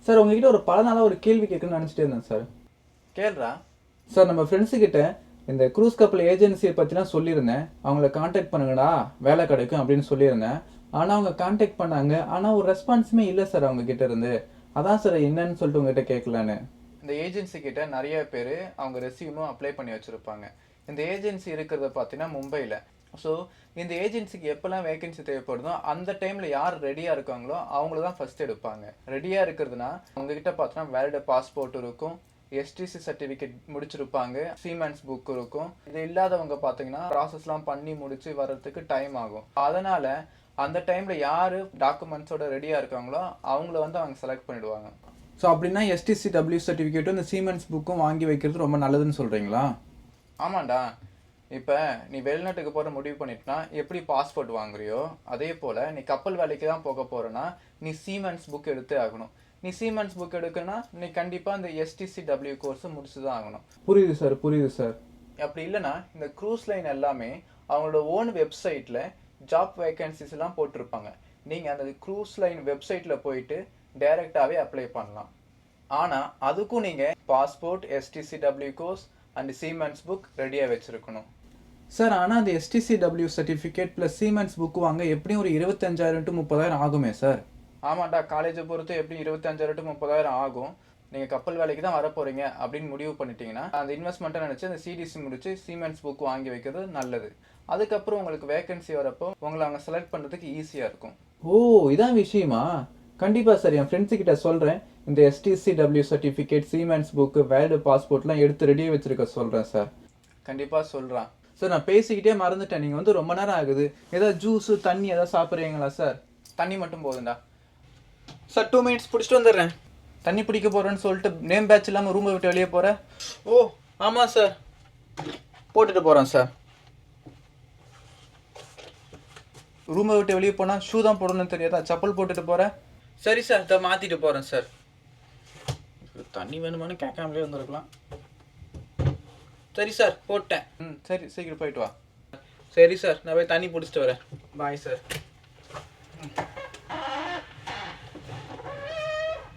Sir உங்ககிட்ட ஒரு பல நாளாக ஒரு கேள்வி கேட்கணும்னு நினச்சிட்டே இருந்தேன் சார். கேள்றா. சார் நம்ம ஃப்ரெண்ட்ஸுக்கிட்ட இந்த க்ரூஸ் கப்பல் ஏஜென்சியை பற்றிலாம் சொல்லியிருந்தேன். அவங்கள காண்டாக்ட் பண்ணுங்கடா வேலை கிடைக்கும் அப்படின்னு சொல்லியிருந்தேன். ஆனால் அவங்க காண்டாக்ட் பண்ணாங்க. ஆனால் ஒரு ரெஸ்பான்ஸுமே இல்லை சார் அவங்க கிட்ட இருந்து. அதான் சார் என்னன்னு சொல்லிட்டு உங்ககிட்ட கேட்கலான்னு. இந்த ஏஜென்சி கிட்ட நிறைய பேர் அவங்க ரெஸ்யூமும் அப்ளை பண்ணி வச்சுருப்பாங்க. இந்த ஏஜென்சி இருக்கிறத பார்த்தீங்கன்னா மும்பையில். ஸோ இந்த ஏஜென்சிக்கு எப்போல்லாம் வேகன்சி தேவைப்படுதோ அந்த டைமில் யார் ரெடியாக இருக்காங்களோ அவங்கள தான் ஃபஸ்ட் எடுப்பாங்க. ரெடியாக இருக்கிறதுனா அவங்கக்கிட்ட பார்த்தோன்னா வேலிட் பாஸ்போர்ட் இருக்கும், எஸ்டிசி சர்டிஃபிகேட் முடிச்சிருப்பாங்க, சீமென்ஸ் புக் இருக்கும். இது இல்லாதவங்க பார்த்தீங்கன்னா ப்ராசஸ்லாம் பண்ணி முடிச்சு வர்றதுக்கு டைம் ஆகும். அதனால் அந்த டைமில் யார் டாக்குமெண்ட்ஸோட ரெடியாக இருக்காங்களோ அவங்கள வந்து அவங்க செலக்ட் பண்ணிடுவாங்க. ஸோ அப்படின்னா எஸ்டிசிடபிள்யூ சர்டிஃபிகேட்டும் இந்த சீமென்ஸ் புக்கும் வாங்கி வைக்கிறது ரொம்ப நல்லதுன்னு சொல்கிறீங்களா? ஆமாண்டா. இப்போ நீ வெளிநாட்டுக்கு போகிற முடிவு பண்ணிட்டுனா எப்படி பாஸ்போர்ட் வாங்குறியோ அதே போல் நீ கப்பல் வேலைக்கு தான் போக போகிறேன்னா நீ சீமென்ஸ் புக் எடுத்தே ஆகணும். நீ சீமென்ஸ் புக் எடுக்கணும்னா நீ கண்டிப்பாக இந்த எஸ்டிசிடபிள்யூ கோர்ஸை முடிச்சு தான் ஆகணும். புரியுது சார், புரியுது சார். அப்படி இல்லைன்னா இந்த க்ரூஸ் லைன் எல்லாமே அவங்களோட ஓன் வெப்சைட்டில் ஜாப் வேகன்சிஸ்லாம் போட்டிருப்பாங்க. நீங்கள் அந்த க்ரூஸ் லைன் வெப்சைட்டில் போயிட்டு டைரெக்டாகவே அப்ளை பண்ணலாம். ஆனால் அதுக்கும் நீங்கள் passport, STCW course and seamen's book ரெடியாக வச்சுருக்கணும். சார் ஆனால் அந்த STCW certificate plus seamen's book வாங்க எப்படியும் ஒரு 25,000 to 30,000 ஆகுமே சார்? ஆமாண்டா, காலேஜை பொறுத்து எப்படியும் 25,000 to 30,000 ஆகும். நீங்கள் கப்பல் வேலைக்கு தான் வர போகிறீங்க அப்படின்னு முடிவு பண்ணிட்டீங்கன்னா அந்த இன்வெஸ்ட்மெண்ட்டை நினச்சி அந்த சிடிசி முடிச்சு சீமென்ஸ் புக் வாங்கி வைக்கிறது நல்லது. அதுக்கப்புறம் உங்களுக்கு வேகன்சி வரப்போ உங்களை அவங்க செலக்ட் பண்ணுறதுக்கு ஈஸியாக இருக்கும். ஓ, இதான் விஷயமா? கண்டிப்பாக சார், என் ஃப்ரெண்ட்ஸுக்கிட்ட சொல்கிறேன். இந்த STCW certificate, siemens book, valid பாஸ்போர்ட்லாம் எடுத்து ரெடியாக வச்சுருக்க சொல்கிறேன் சார். கண்டிப்பாக சொல்கிறான் சார். நான் பேசிக்கிட்டே மறந்துட்டேன். நீங்கள் வந்து ரொம்ப நேரம் ஆகுது. ஏதாவது ஜூஸு தண்ணி ஏதாவது சாப்பிட்றீங்களா சார்? தண்ணி மட்டும் போதுண்டா சார். 2 minutes பிடிச்சிட்டு வந்துடுறேன். தண்ணி பிடிக்க போகிறேன்னு சொல்லிட்டு நேம் பேட்ச் இல்லாமல் ரூமை விட்டு வெளியே போகிறேன். ஓ ஆமாம் சார், போட்டுட்டு போகிறேன் சார். ரூமை விட்டு வெளியே போனால் ஷூ தான் போடணும்னு தெரியாதா? செப்பல் போட்டுட்டு போகிறேன். சரி சார், இதை மாற்றிட்டு போகிறேன் சார். தண்ணி வேணுமானு கேட்காமலே வந்துருக்கலாம். சரி சார், போட்டேன். சரி, சீக்கிரம் போயிட்டு வா. சரி சார், நான் போய் தண்ணி பிடிச்சிட்டு வரேன். Bye sir.